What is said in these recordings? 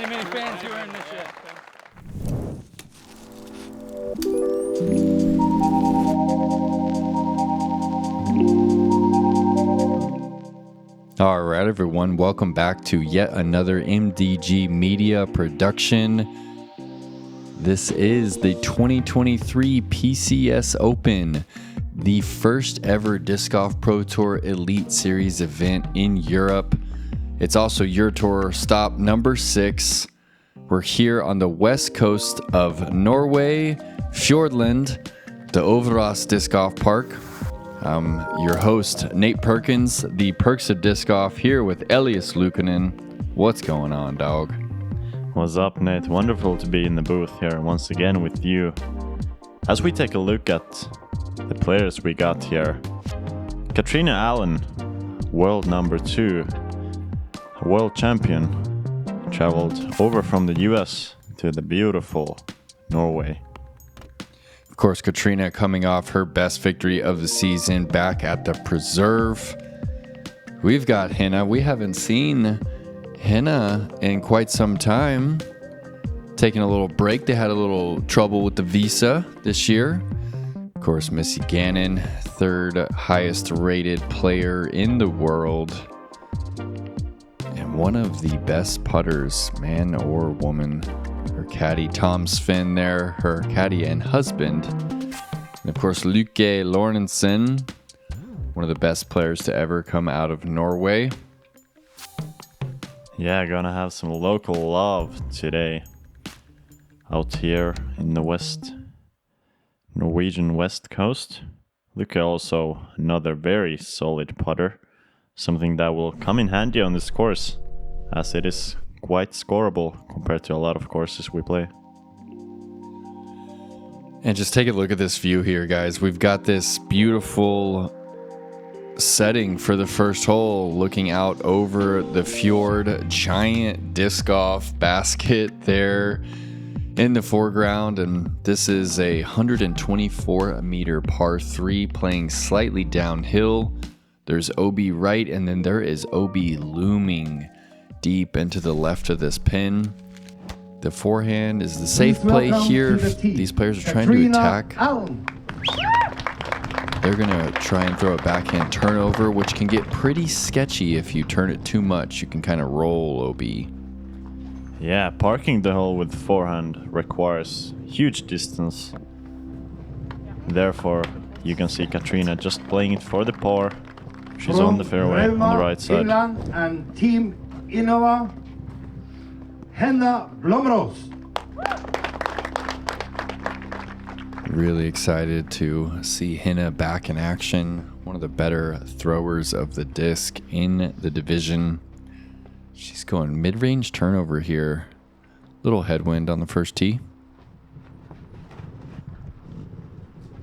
many fans you are in this shit. All right, everyone, welcome back to yet another MDG Media production. This is the 2023 PCS Open, the first ever Disc Golf Pro Tour Elite Series event in Europe. It's also Euro Tour stop number 6. We're here on the west coast of Norway, Fjordland, the Øverås Diskgolfpark. Your host, Nate Perkins, the Perks of Disc Golf, here with Elias Luukkonen. What's going on, dog? What's up, Nate? Wonderful to be in the booth here once again with you. As we take a look at the players we got here. Catrina Allen, world number 2, world champion, traveled over from the US to the beautiful Norway. Of course, Catrina coming off her best victory of the season back at the Preserve. We've got Henna. We haven't seen Henna in quite some time. Taking a little break. They had a little trouble with the visa this year. Of course, Missy Gannon, third highest rated player in the world. And one of the best putters, man or woman. Her caddy, Tom Sven there, her caddy and husband. And of course, Lykke Lorentzen, one of the best players to ever come out of Norway. Yeah, gonna have some local love today. Out here in the Norwegian west coast. Lykke also another very solid putter. Something that will come in handy on this course, as it is quite scoreable compared to a lot of courses we play. And just take a look at this view here, guys. We've got this beautiful setting for the first hole, looking out over the fjord. Giant disc golf basket there in the foreground. And this is a 124 meter par 3 playing slightly downhill. There's OB right, and then there is OB looming deep into the left of this pin. The forehand is the safe play here. These players are trying to attack. They're going to try and throw a backhand turnover, which can get pretty sketchy if you turn it too much. You can kind of roll OB. Yeah, parking the hole with forehand requires huge distance. Therefore, you can see Catrina just playing it for the par. She's on the fairway on the right side. Finland and Team Innova, Henna Blomroos. Really excited to see Henna back in action. One of the better throwers of the disc in the division. She's going mid-range turnover here. Little headwind on the first tee.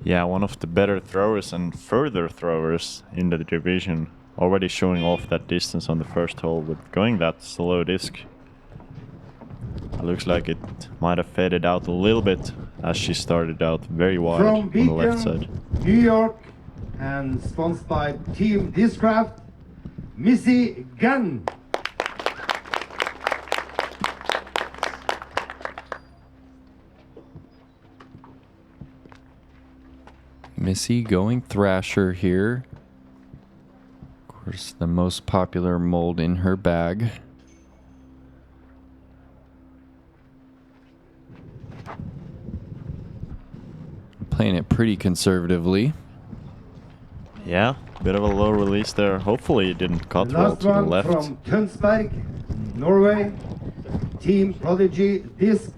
Yeah, one of the better throwers and further throwers in the division. Already showing off that distance on the first hole with going that slow disc. It looks like it might have faded out a little bit as she started out very wide on the left side. New York, and sponsored by Team Discraft, Missy, Gannon. Missy going Thrasher here. Of course, the most popular mold in her bag. Playing it pretty conservatively. Yeah, bit of a low release there. Hopefully it didn't cut well to the left. From Tønsberg, Norway, Team Prodigy Disc,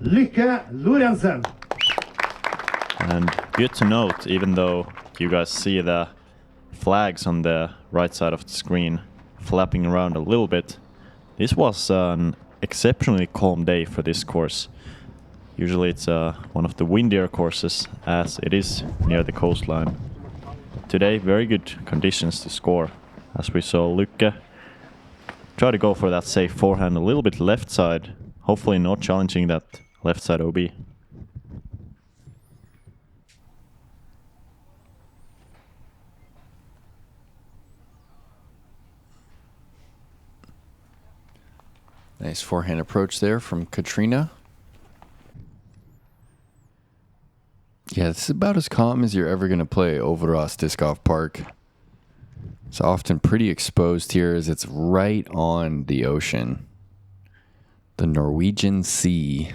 Lykke Lorentzen. And good to note, even though you guys see the flags on the right side of the screen flapping around a little bit, this was an exceptionally calm day for this course. Usually it's one of the windier courses as it is near the coastline. Today, very good conditions to score, as we saw Lykke try to go for that safe forehand a little bit left side, hopefully not challenging that left side OB. Nice forehand approach there from Catrina. Yeah, this is about as calm as you're ever going to play Øverås Diskgolfpark. It's often pretty exposed here as it's right on the ocean. The Norwegian Sea.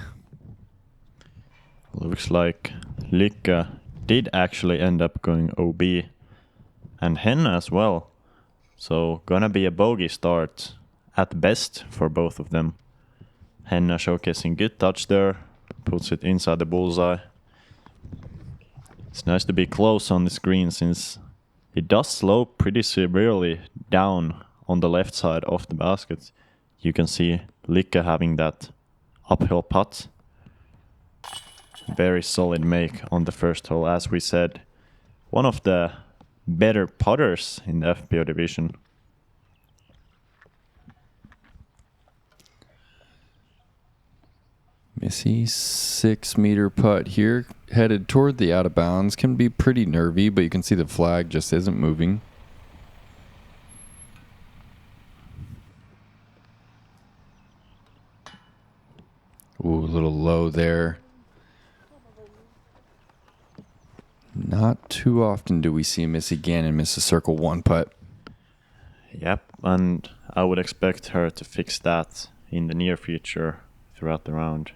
Looks like Lykke did actually end up going OB. And Henna as well. So gonna be a bogey start at best for both of them. Henna showcasing good touch there. Puts it inside the bullseye. It's nice to be close on the screen since it does slope pretty severely down on the left side of the basket. You can see Lykke having that uphill putt. Very solid make on the first hole, as we said. One of the better putters in the FPO division. Missy, 6-meter putt here, headed toward the out of bounds. Can be pretty nervy, but you can see the flag just isn't moving. Ooh, a little low there. Not too often do we see Missy Gannon miss a circle 1 putt. Yep, and I would expect her to fix that in the near future throughout the round.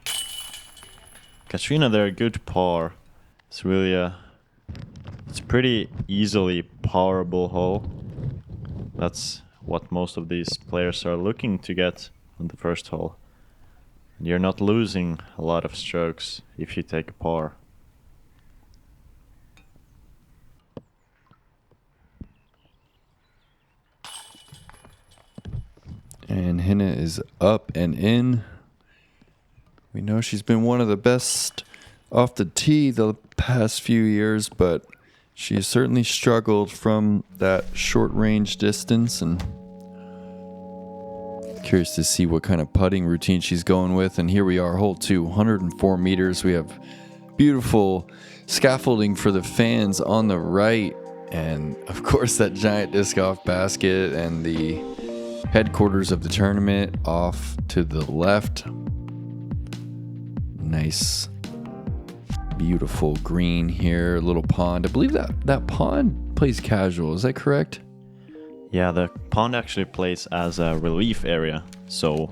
Catrina there, good par. It's really it's pretty easily parable hole. That's what most of these players are looking to get on the first hole. And you're not losing a lot of strokes if you take a par. And Henna is up and in. We know she's been one of the best off the tee the past few years, but she has certainly struggled from that short range distance, and curious to see what kind of putting routine she's going with. And here we are, hole 2, 104 meters. We have beautiful scaffolding for the fans on the right, and of course that giant disc golf basket and the headquarters of the tournament off to the left. Nice, beautiful green here, a little pond. I believe that pond plays casual. Is that correct? Yeah, the pond actually plays as a relief area. So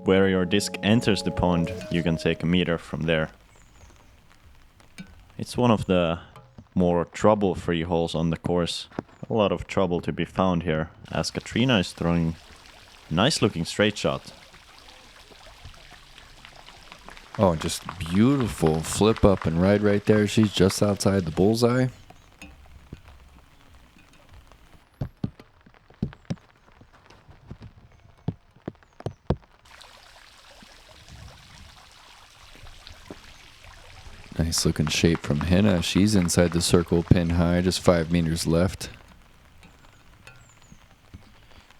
where your disc enters the pond, you can take a meter from there. It's one of the more trouble-free holes on the course. A lot of trouble to be found here, as Catrina is throwing a nice-looking straight shot. Oh, just beautiful flip up and ride right there. She's just outside the bullseye. Nice looking shape from Henna. She's inside the circle, pin high, just 5 meters left.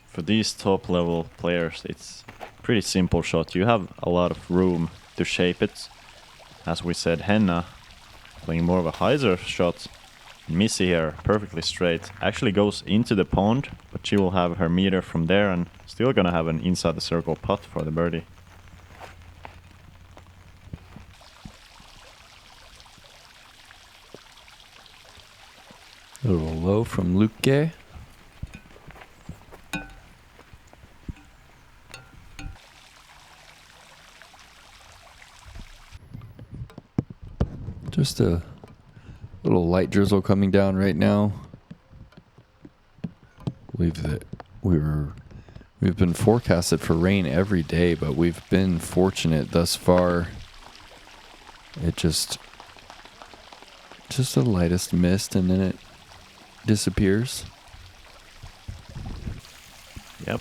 For these top level players, it's a pretty simple shot. You have a lot of room to shape it. As we said, Henna playing more of a hyzer shot. Missy here, perfectly straight, actually goes into the pond, but she will have her meter from there and still gonna have an inside the circle putt for the birdie. A little low from Lykke. Just a little light drizzle coming down right now. I believe that we've been forecasted for rain every day, but we've been fortunate thus far. It just the lightest mist, and then it disappears. Yep,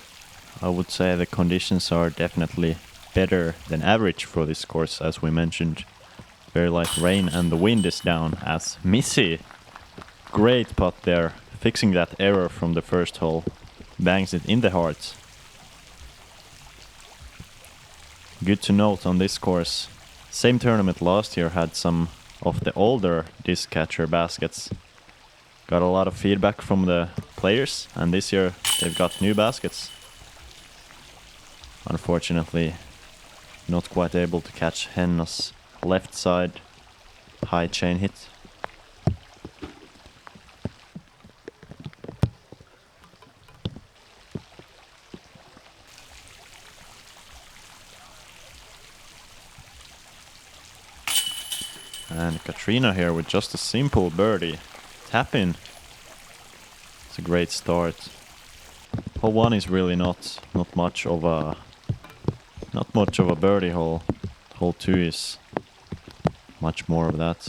I would say the conditions are definitely better than average for this course, as we mentioned. Very light rain and the wind is down, as Missy, great putt there, fixing that error from the first hole, bangs it in the heart. Good to note on this course, same tournament last year had some of the older disc catcher baskets. Got a lot of feedback from the players, and this year they've got new baskets. Unfortunately, not quite able to catch Henna's left side high chain hit. And Catrina here with just a simple birdie. Tap in. It's a great start. Hole 1 is really not much of a birdie hole. Hole 2 is much more of that.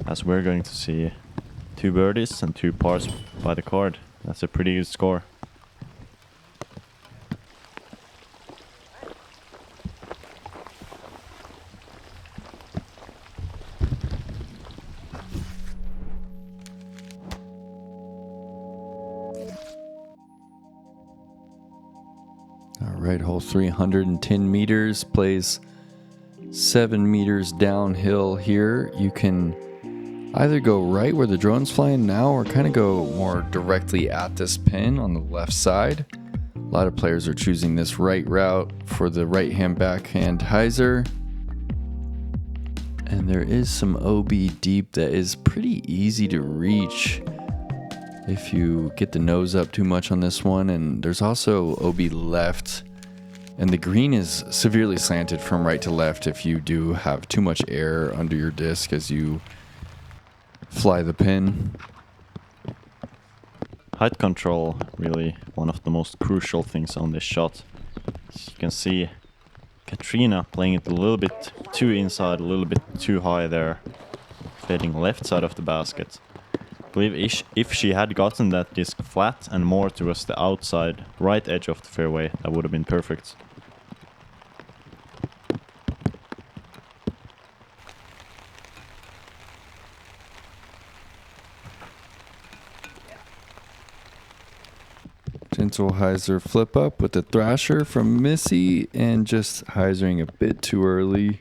As we're going to see 2 birdies and 2 pars by the card. That's a pretty good score. Right, hole 310 meters, plays 7 meters downhill here. You can either go right where the drone's flying now or kind of go more directly at this pin on the left side. A lot of players are choosing this right route for the right hand backhand hyzer. And there is some OB deep that is pretty easy to reach if you get the nose up too much on this one. And there's also OB left. And the green is severely slanted from right to left if you do have too much air under your disc as you fly the pin. Height control, really one of the most crucial things on this shot. As you can see, Catrina playing it a little bit too inside, a little bit too high there, fading left side of the basket. I believe if she had gotten that disc flat and more towards the outside right edge of the fairway, that would have been perfect. Gentle hyzer flip up with the thrasher from Missy and just hyzering a bit too early.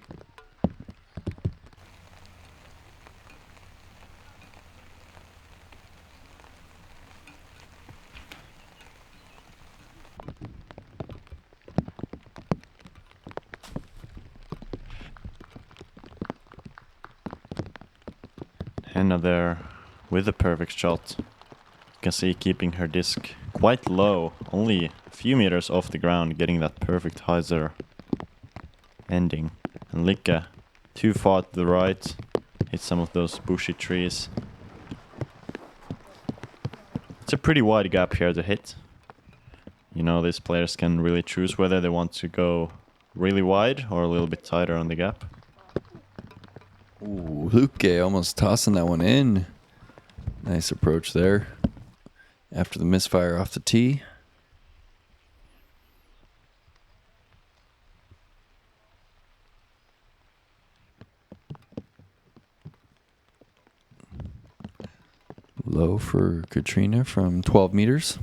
Henna there with a perfect shot. You can see keeping her disc quite low, only a few meters off the ground, getting that perfect hyzer ending. And Lykke too far to the right, hit some of those bushy trees. It's a pretty wide gap here to hit. You know, these players can really choose whether they want to go really wide or a little bit tighter on the gap. Ooh, Luukkonen almost tossing that one in. Nice approach there. After the misfire off the tee. Low for Catrina from 12 meters.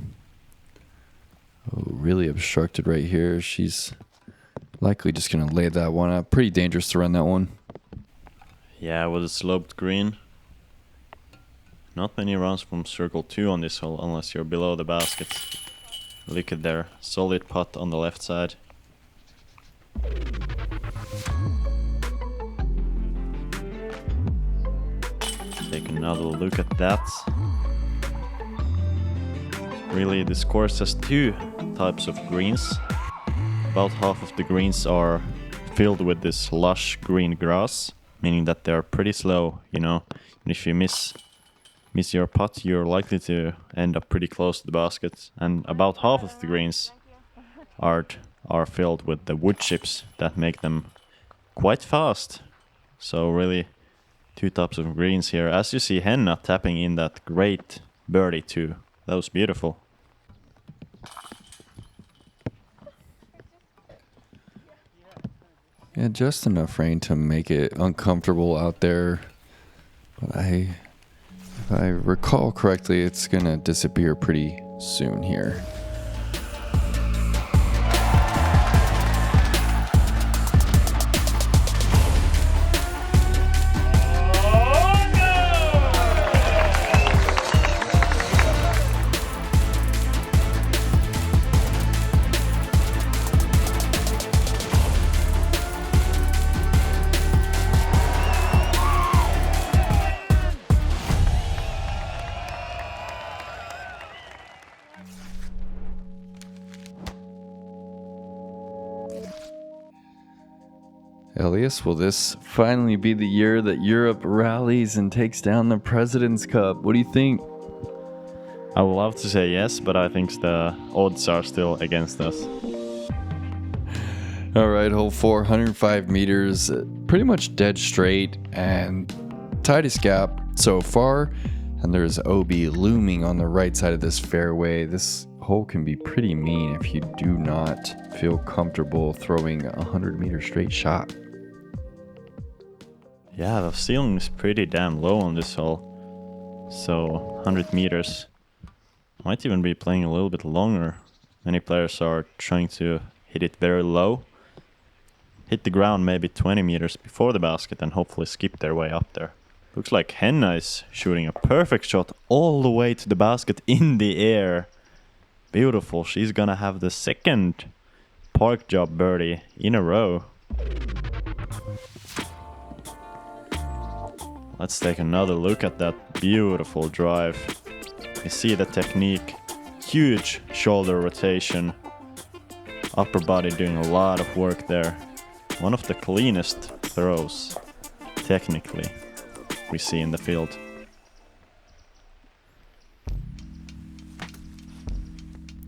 Oh, really obstructed right here. She's likely just going to lay that one up. Pretty dangerous to run that one. Yeah, with a sloped green. Not many rounds from circle 2 on this hole unless you're below the basket. Look at there, solid putt on the left side. Take another look at that. Really, this course has 2 types of greens. About half of the greens are filled with this lush green grass, meaning that they're pretty slow, you know. And if you miss your putt, you're likely to end up pretty close to the basket. And about half of the greens are filled with the wood chips that make them quite fast. So really 2 types of greens here. As you see Henna tapping in that great birdie too. That was beautiful. Yeah, just enough rain to make it uncomfortable out there. But if I recall correctly, it's going to disappear pretty soon here. Elias, will this finally be the year that Europe rallies and takes down the President's Cup? What do you think? I would love to say yes, but I think the odds are still against us. All right, hole 4, 105 meters, pretty much dead straight and tightest gap so far. And there's OB looming on the right side of this fairway. This hole can be pretty mean if you do not feel comfortable throwing a 100-meter straight shot. Yeah, the ceiling is pretty damn low on this hole. So 100 meters. Might even be playing a little bit longer. Many players are trying to hit it very low. Hit the ground maybe 20 meters before the basket and hopefully skip their way up there. Looks like Henna is shooting a perfect shot all the way to the basket in the air. Beautiful. She's gonna have the second park job birdie in a row. Let's take another look at that beautiful drive. You see the technique. Huge shoulder rotation. Upper body doing a lot of work there. One of the cleanest throws, technically, we see in the field.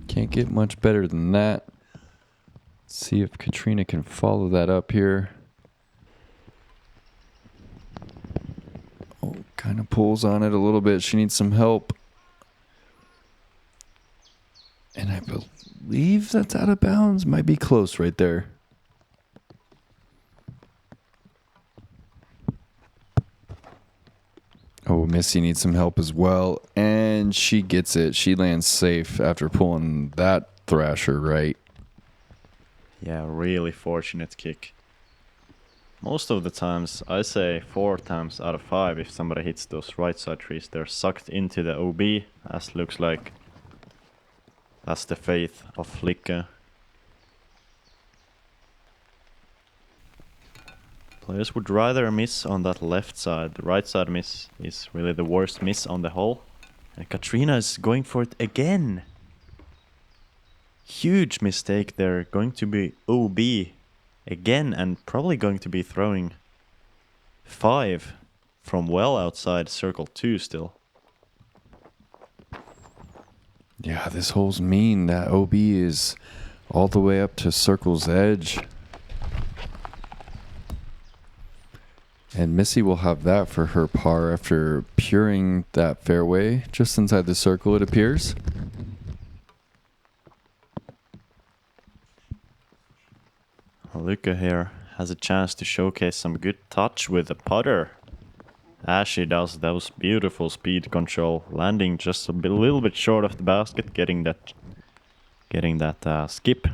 Can't get much better than that. Let's see if Catrina can follow that up here. Oh, kind of pulls on it a little bit. She needs some help. And I believe that's out of bounds. Might be close right there. Oh, Missy needs some help as well. And she gets it. She lands safe after pulling that thrasher right. Yeah, really fortunate kick. Most of the times, I say 4 times out of 5, if somebody hits those right side trees, they're sucked into the OB, as looks like. That's the faith of Lykke. Players would rather miss on that left side. The right side miss is really the worst miss on the hole. And Catrina is going for it again. Huge mistake there. Going to be OB again and probably going to be throwing 5 from well outside circle 2 still. Yeah, this hole's mean. That OB is all the way up to circle's edge. And Missy will have that for her par after puring that fairway just inside the circle, it appears. Lykke here has a chance to showcase some good touch with the putter. As she does those beautiful speed control, landing just a little bit short of the basket, getting that skip.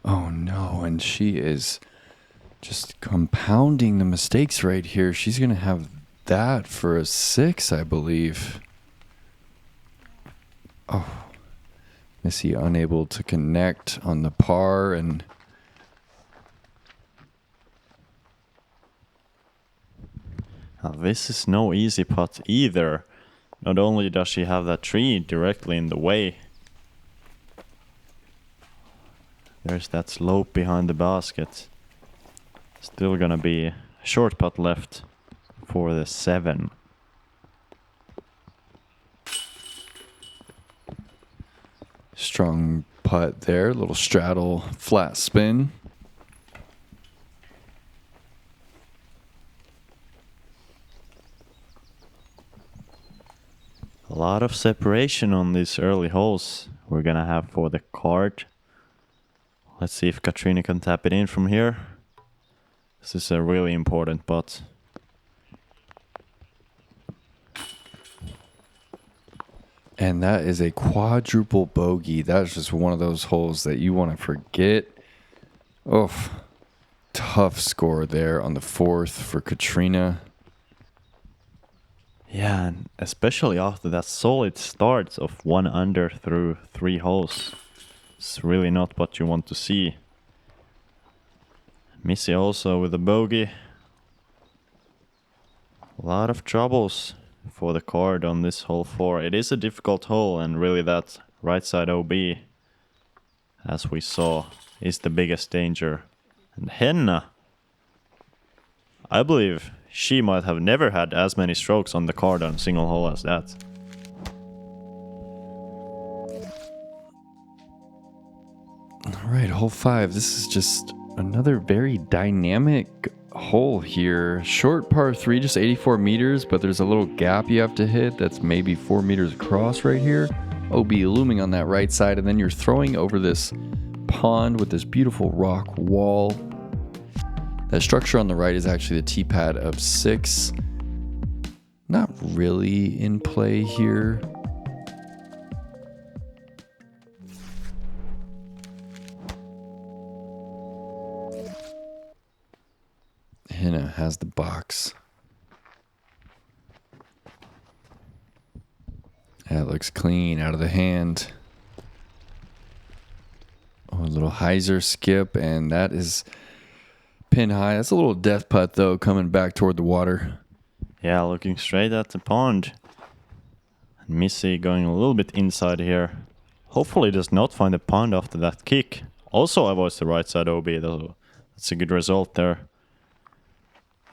Oh no, and she is just compounding the mistakes right here. She's going to have that for a 6, I believe. Oh, Missy unable to connect on the par, and now this is no easy putt either. Not only does she have that tree directly in the way, there's that slope behind the basket. Still gonna be a short putt left for the 7. strong putt there. Little straddle, flat spin. A lot of separation on these early holes we're gonna have for the card. Let's see if Catrina can tap it in from here. This is a really important putt. And that is a quadruple bogey. That's just one of those holes that you want to forget. Oh, tough score there on the 4th for Catrina. Yeah, and especially after that solid start of 1 under through 3 holes. It's really not what you want to see. Missy also with a bogey. A lot of troubles for the card on this hole 4. It is a difficult hole, and really that right side OB, as we saw, is the biggest danger. And Henna, I believe she might have never had as many strokes on the card on a single hole as that. All right, hole 5. This is just another very dynamic hole here. Short par 3, just 84 meters, but there's a little gap you have to hit that's maybe 4 meters across right here. OB looming on that right side, and then you're throwing over this pond with this beautiful rock wall. That structure on the right is actually the tee pad of 6. Not really in play here. Henna has the box. That looks clean out of the hand. Oh, a little hyzer skip, and that is pin high. That's a little death putt, though, coming back toward the water. Yeah, looking straight at the pond. And Missy going a little bit inside here. Hopefully does not find the pond after that kick. Also avoids the right side OB, though. That's a good result there.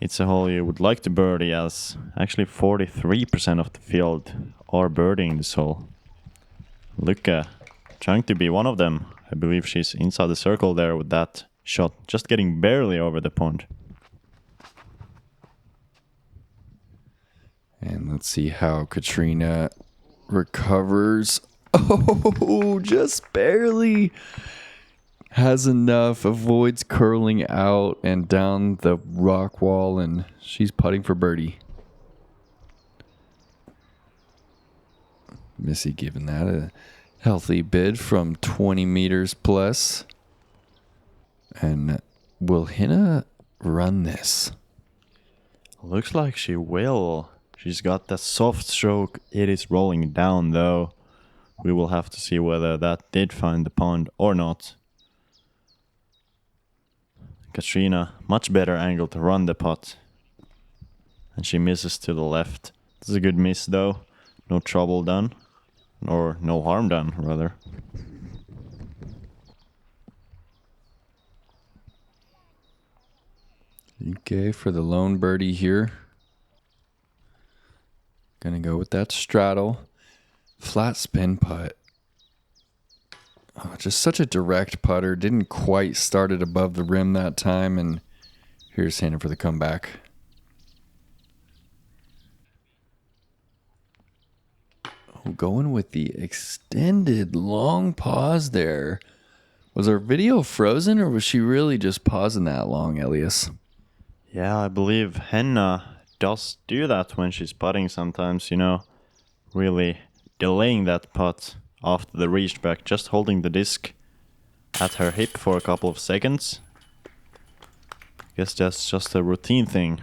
It's a hole you would like to birdie, as actually 43% of the field are birdieing this hole. Lykke trying to be one of them. I believe she's inside the circle there with that shot, just getting barely over the pond. And let's see how Catrina recovers. Oh, just barely. Has enough, avoids curling out and down the rock wall, and she's putting for birdie. Missy giving that a healthy bid from 20 meters plus. And will Henna run this? Looks like she will. She's got that soft stroke. It is rolling down, though. We will have to see whether that did find the pond or not. Catrina, much better angle to run the putt. And she misses to the left. This is a good miss, though. No trouble done. Or no harm done, rather. Okay, for the lone birdie here. Gonna go with that straddle. Flat spin putt. Oh, just such a direct putter. Didn't quite start it above the rim that time. And here's Henna for the comeback. Oh, going with the extended long pause there. Was our video frozen, or was she really just pausing that long, Elias? Yeah, I believe Henna does do that when she's putting sometimes, you know. Really delaying that putt after the reach back, just holding the disc at her hip for a couple of seconds. Guess that's just a routine thing,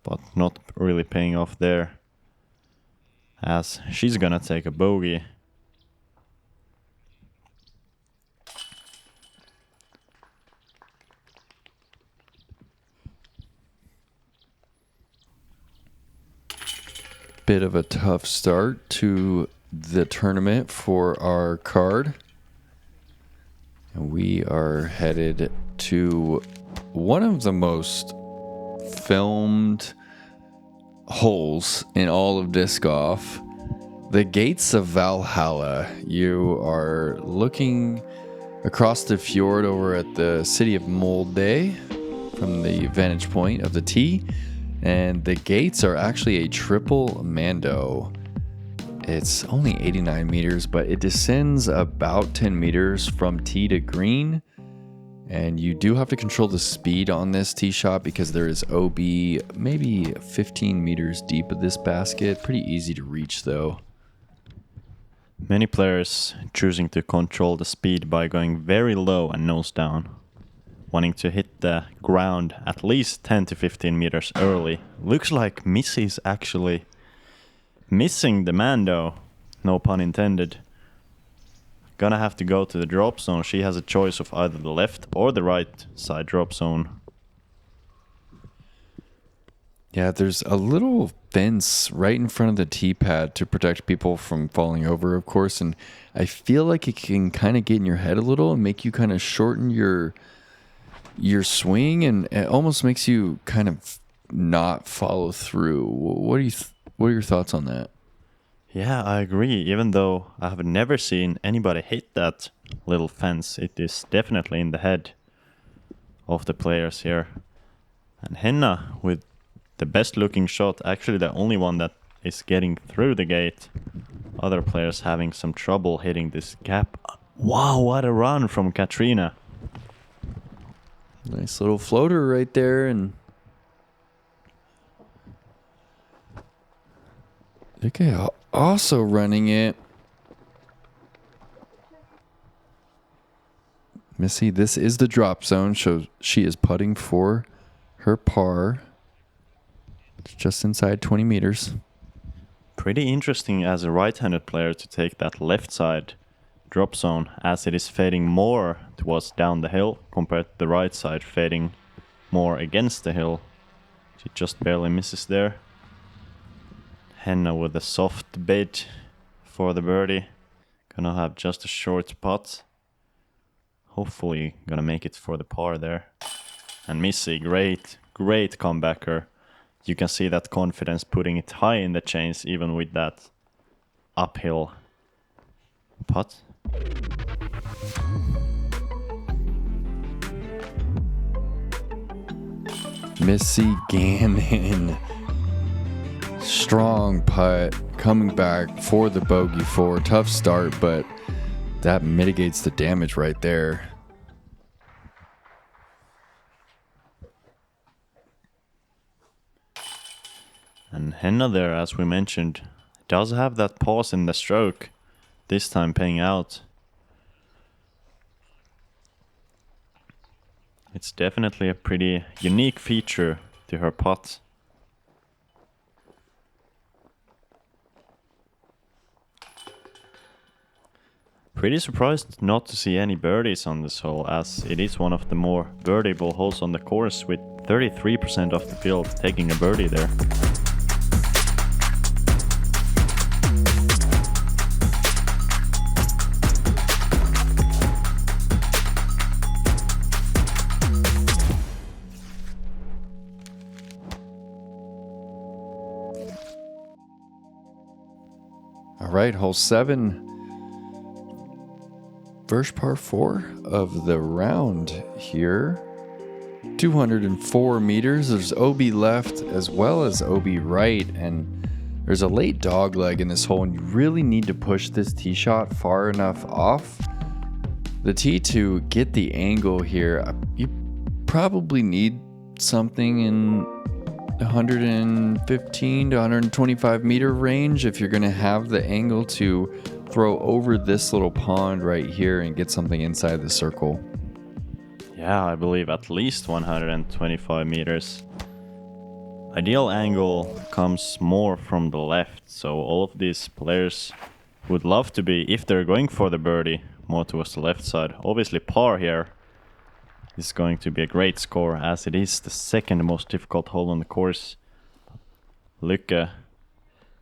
but not really paying off there, as she's gonna take a bogey. Bit of a tough start to the tournament for our card. And we are headed to one of the most filmed holes in all of disc golf, the Gates of Valhalla. You are looking across the fjord over at the city of Molde from the vantage point of the tee, and the gates are actually a triple mando. It's only 89 meters, but it descends about 10 meters from tee to green. And you do have to control the speed on this tee shot because there is OB maybe 15 meters deep of this basket. Pretty easy to reach, though. Many players choosing to control the speed by going very low and nose down, wanting to hit the ground at least 10 to 15 meters early. Looks like Missy's actually missing the mando, no pun intended. Gonna have to go to the drop zone. She has a choice of either the left or the right side drop zone. Yeah, there's a little fence right in front of the tee pad to protect people from falling over, of course. And I feel like it can kind of get in your head a little and make you kind of shorten your swing, and it almost makes you kind of not follow through. What are your thoughts on that? Yeah, I agree. Even though I have never seen anybody hit that little fence, it is definitely in the head of the players here. And Henna with the best looking shot, actually the only one that is getting through the gate. Other players having some trouble hitting this gap. Wow, what a run from Catrina. Nice little floater right there, and Lykke also running it. Missy, this is the drop zone, so she is putting for her par. It's just inside 20 meters. Pretty interesting as a right-handed player to take that left side drop zone, as it is fading more towards down the hill compared to the right side fading more against the hill. She just barely misses there. Henna with a soft bid for the birdie. Gonna have just a short putt. Hopefully gonna make it for the par there. And Missy, great comebacker. You can see that confidence putting it high in the chains even with that uphill putt. Missy Gannon. Strong putt, coming back for the bogey four. Tough start, but that mitigates the damage right there. And Henna there, as we mentioned, does have that pause in the stroke, this time paying out. It's definitely a pretty unique feature to her putt. Pretty surprised not to see any birdies on this hole, as it is one of the more birdieable holes on the course, with 33% of the field taking a birdie there. All right, hole 7. First par 4 of the round here. 204 meters. There's OB left as well as OB right, and there's a late dog leg in this hole, and you really need to push this tee shot far enough off the tee to get the angle here. You probably need something in 115 to 125 meter range if you're going to have the angle to throw over this little pond right here and get something inside the circle. Yeah, I believe at least 125 meters. Ideal angle comes more from the left, so all of these players would love to be, if they're going for the birdie, more towards the left side. Obviously par here is going to be a great score, as it is the second most difficult hole on the course. Lykke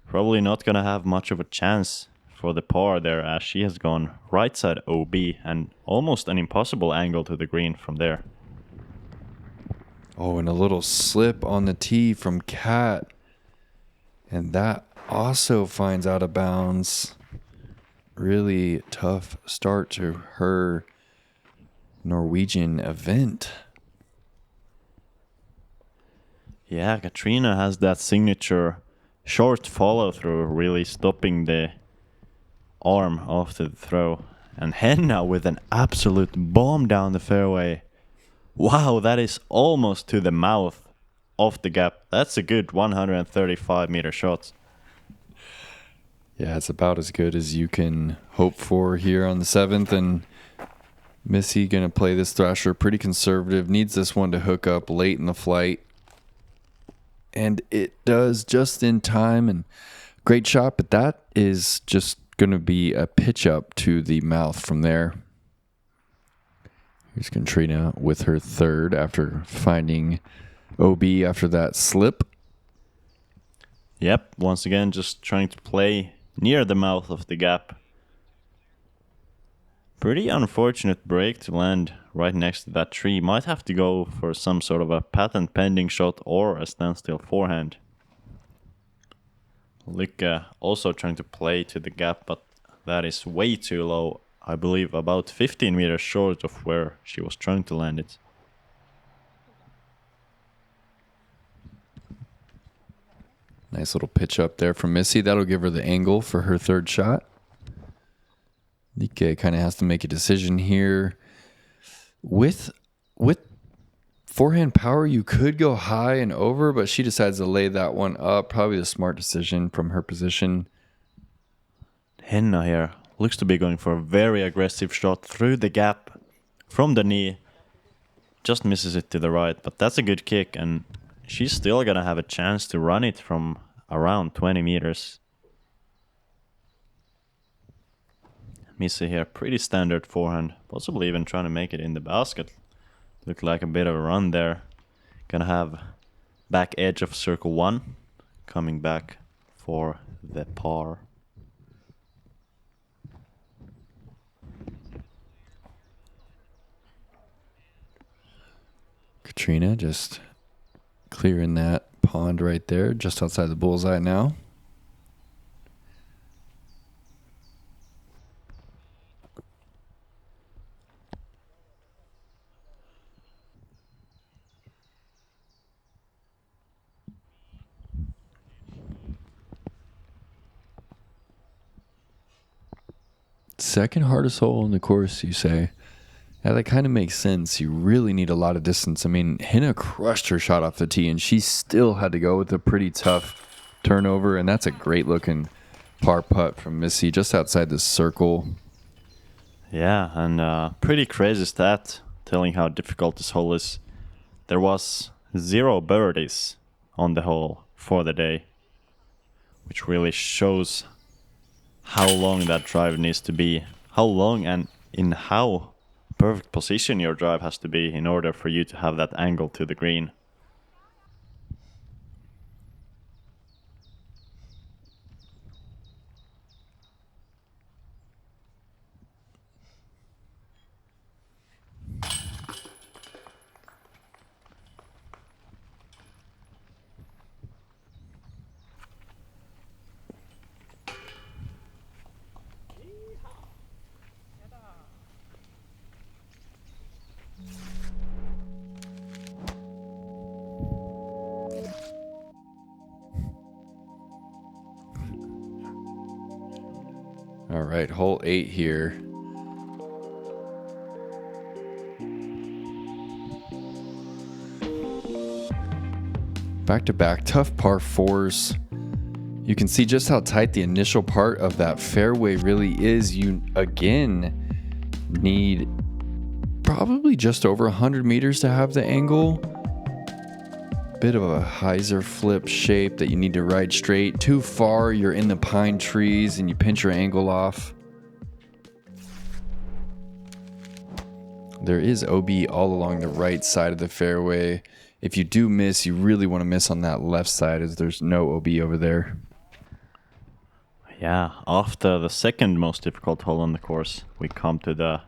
probably not gonna have much of a chance for the par there, as she has gone right side OB and almost an impossible angle to the green from there. Oh, and a little slip on the tee from Cat, and that also finds out of bounds. Really tough start to her Norwegian event. Yeah, Catrina has that signature short follow through, really stopping the arm after the throw. And Henna with an absolute bomb down the fairway. Wow, that is almost to the mouth of the gap. That's a good 135 meter shot. Yeah, it's about as good as you can hope for here on the 7th, and Missy gonna play this Thrasher pretty conservative, needs this one to hook up late in the flight, and it does just in time. And great shot, but that is just gonna be a pitch up to the mouth from there. Here's Catrina with her third after finding OB after that slip. Yep, once again, just trying to play near the mouth of the gap. Pretty unfortunate break to land right next to that tree. Might have to go for some sort of a patent pending shot or a standstill forehand. Lykke also trying to play to the gap, but that is way too low. I believe about 15 meters short of where she was trying to land it. Nice little pitch up there from Missy. That'll give her the angle for her third shot. Lykke kind of has to make a decision here. With forehand power, you could go high and over, but she decides to lay that one up. Probably the smart decision from her position. Henna here looks to be going for a very aggressive shot through the gap from the knee. Just misses it to the right, but that's a good kick, and she's still gonna have a chance to run it from around 20 meters. Missy here, pretty standard forehand, possibly even trying to make it in the basket. Looked like a bit of a run there. Gonna have back edge of circle 1, coming back for the par. Catrina just clearing that pond right there, just outside the bullseye now. Second hardest hole in the course, you say? Yeah, that kind of makes sense. You really need a lot of distance. I mean, Henna crushed her shot off the tee, and she still had to go with a pretty tough turnover, and that's a great-looking par putt from Missy just outside the circle. Yeah, and pretty crazy stat telling how difficult this hole is. There was 0 birdies on the hole for the day, which really shows how long that drive needs to be, how long and in how perfect position your drive has to be in order for you to have that angle to the green. All right, hole 8 here. Back-to-back tough par 4s. You can see just how tight the initial part of that fairway really is. You, again, need probably just over 100 meters to have the angle. Bit of a hyzer flip shape that you need to ride straight. Too far, you're in the pine trees and you pinch your angle off. There is OB all along the right side of the fairway. If you do miss, you really want to miss on that left side as there's no OB over there. Yeah, after the second most difficult hole on the course, we come to the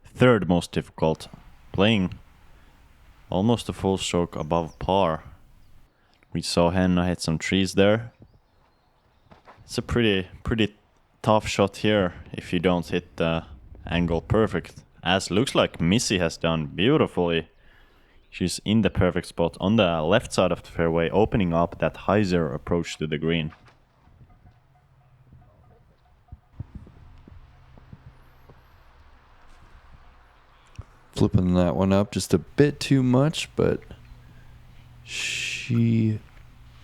third most difficult, playing almost a full stroke above par. We saw Henna hit some trees there. It's a pretty tough shot here if you don't hit the angle perfect, as looks like Missy has done beautifully. She's in the perfect spot on the left side of the fairway, opening up that hyzer approach to the green. Flipping that one up just a bit too much, but she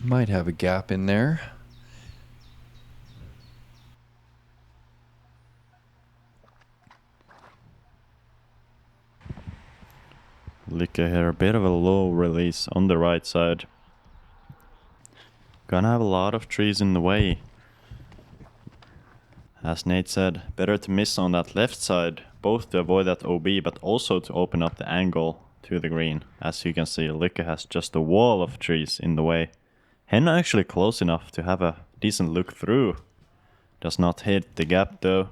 might have a gap in there. Lykke here, a bit of a low release on the right side. Gonna have a lot of trees in the way. As Nate said, better to miss on that left side, both to avoid that OB, but also to open up the angle to the green. As you can see, Lykke has just a wall of trees in the way. Henna actually close enough to have a decent look through. Does not hit the gap though.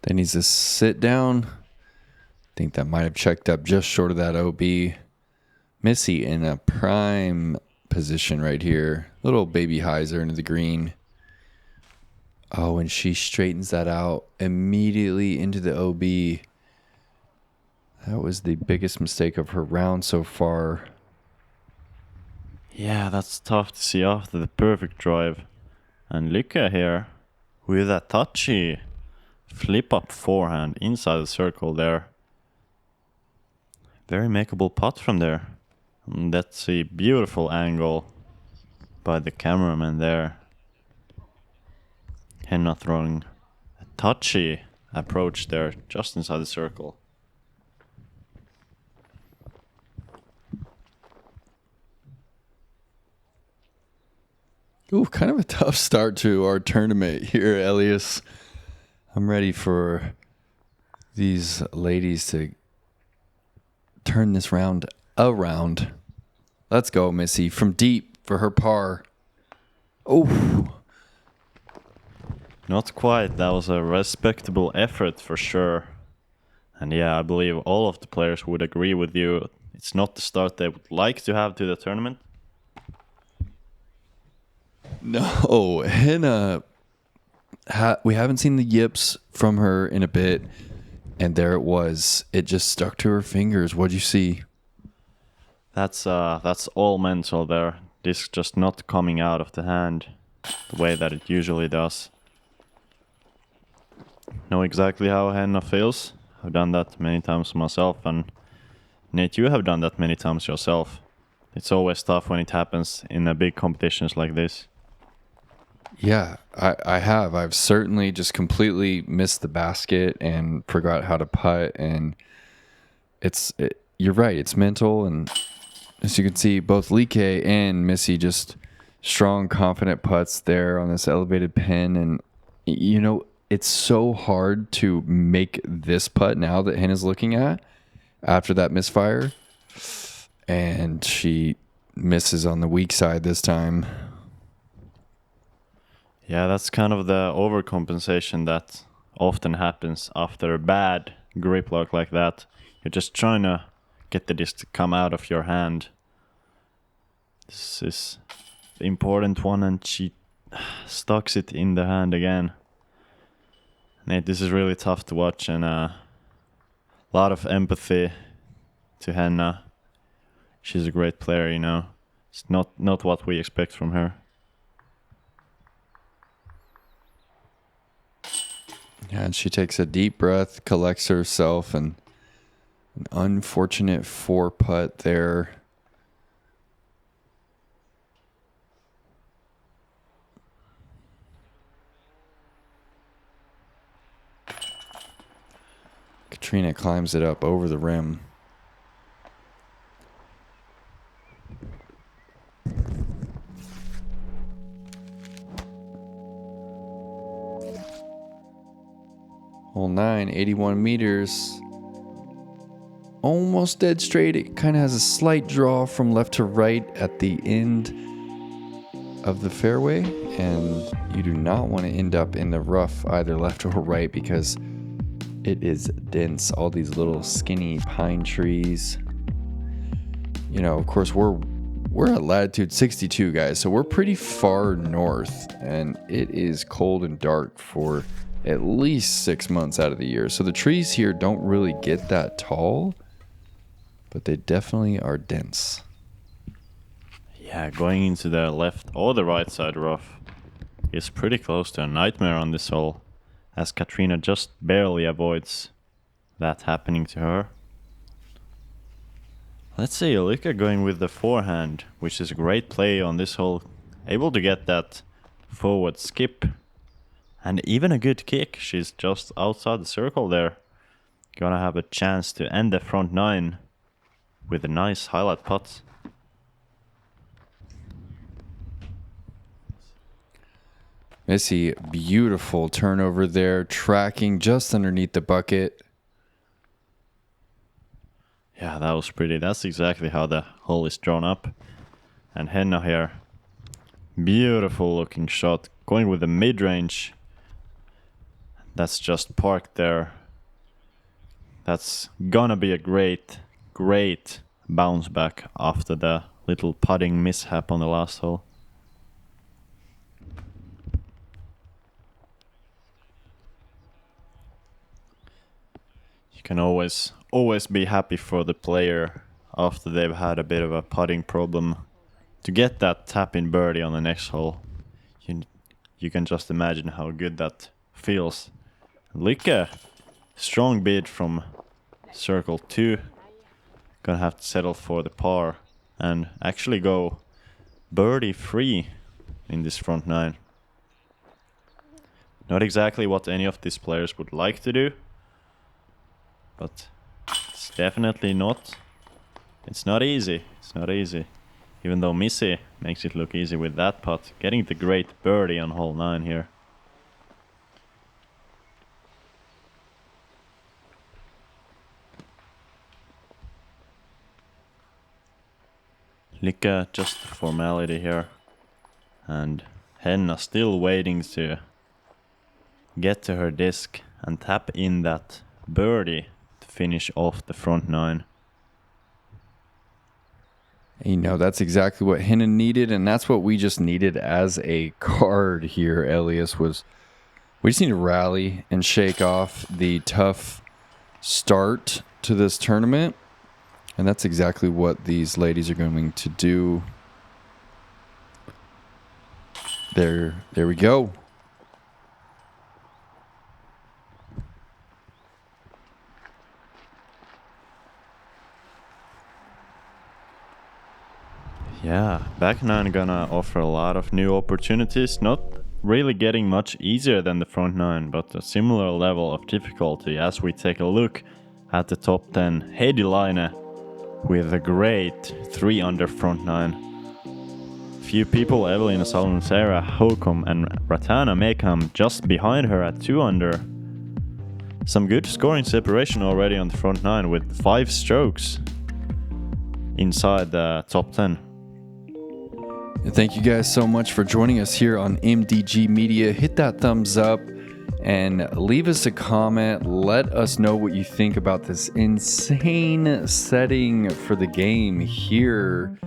Then needs to sit down. I think that might have checked up just short of that OB. Missy in a prime position right here. Little baby hyzer into the green. Oh, and she straightens that out immediately into the OB. That was the biggest mistake of her round so far. Yeah, that's tough to see after the perfect drive. And Lykke here with a touchy flip up forehand inside the circle there. Very makeable putt from there. And that's a beautiful angle by the cameraman there. Henna throwing a touchy approach there just inside the circle. Ooh, kind of a tough start to our tournament here, Elias. I'm ready for these ladies to turn this round around. Let's go, Missy. From deep for her par. Oh. Not quite. That was a respectable effort for sure. And yeah, I believe all of the players would agree with you. It's not the start they would like to have to the tournament. No, Henna, we haven't seen the yips from her in a bit. And there it was. It just stuck to her fingers. What'd you see? That's all mental there. Disc just not coming out of the hand the way that it usually does. Know exactly how Henna feels. I've done that many times myself, and Nate, you have done that many times yourself. It's always tough when it happens in a big competitions like this. Yeah, I have. I've certainly just completely missed the basket and forgot how to putt. And you're right. It's mental. And as you can see, both Lykke and Missy just strong, confident putts there on this elevated pin. And, you know, it's so hard to make this putt now that Henna's looking at after that misfire. And she misses on the weak side this time. Yeah, that's kind of the overcompensation that often happens after a bad grip lock like that. You're just trying to get the disc to come out of your hand. This is the important one, and she stucks it in the hand again. Nate, this is really tough to watch, and a lot of empathy to Henna. She's a great player, you know. It's not what we expect from her. Yeah, and she takes a deep breath, collects herself, and an unfortunate 4-putt there. Catrina climbs it up over the rim. Hole 9, 81 meters. Almost dead straight. It kind of has a slight draw from left to right at the end of the fairway. And you do not want to end up in the rough either left or right because it is dense. All these little skinny pine trees. You know, of course, we're at latitude 62, guys. So we're pretty far north. And it is cold and dark for at least 6 months out of the year. So the trees here don't really get that tall, but they definitely are dense. Yeah, going into the left or the right side rough is pretty close to a nightmare on this hole, as Catrina just barely avoids that happening to her. Let's see, Lykke going with the forehand, which is a great play on this hole. Able to get that forward skip. And even a good kick. She's just outside the circle there. Gonna have a chance to end the front 9 with a nice highlight putt. Missy, beautiful turnover there, tracking just underneath the bucket. Yeah, that was pretty. That's exactly how the hole is drawn up. And Henna here. Beautiful looking shot. Going with the mid-range. That's just parked there. That's gonna be a great bounce back after the little putting mishap on the last hole. You can always be happy for the player after they've had a bit of a putting problem to get that tap-in birdie on the next hole. You can just imagine how good that feels. Lykke, strong bid from circle 2. Gonna have to settle for the par and actually go birdie free in this front 9. Not exactly what any of these players would like to do, but it's definitely not. It's not easy. It's not easy. Even though Missy makes it look easy with that putt, getting the great birdie on hole 9 here. Lykke, just a formality here. And Henna still waiting to get to her disc and tap in that birdie to finish off the front 9. You know, that's exactly what Henna needed, and that's what we just needed as a card here, Elias, was we just need to rally and shake off the tough start to this tournament. And that's exactly what these ladies are going to do. There we go. Yeah, back 9 gonna offer a lot of new opportunities. Not really getting much easier than the front 9, but a similar level of difficulty as we take a look at the top 10. Heidi Line with a great 3 under front 9. Few people, Evelina Salon, Sarah, Håkon and Ratana may come just behind her at 2 under. Some good scoring separation already on the front 9 with 5 strokes inside the top 10. And thank you guys so much for joining us here on MDG Media. Hit that thumbs up and leave us a comment. Let us know what you think about this insane setting for the game here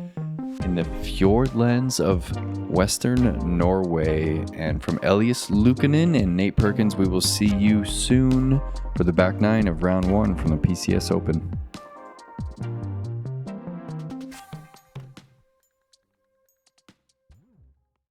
in the Fjordlands of Western Norway. And from Elias, Luukkonen, and Nate Perkins, we will see you soon for the back 9 of round 1 from the PCS Open.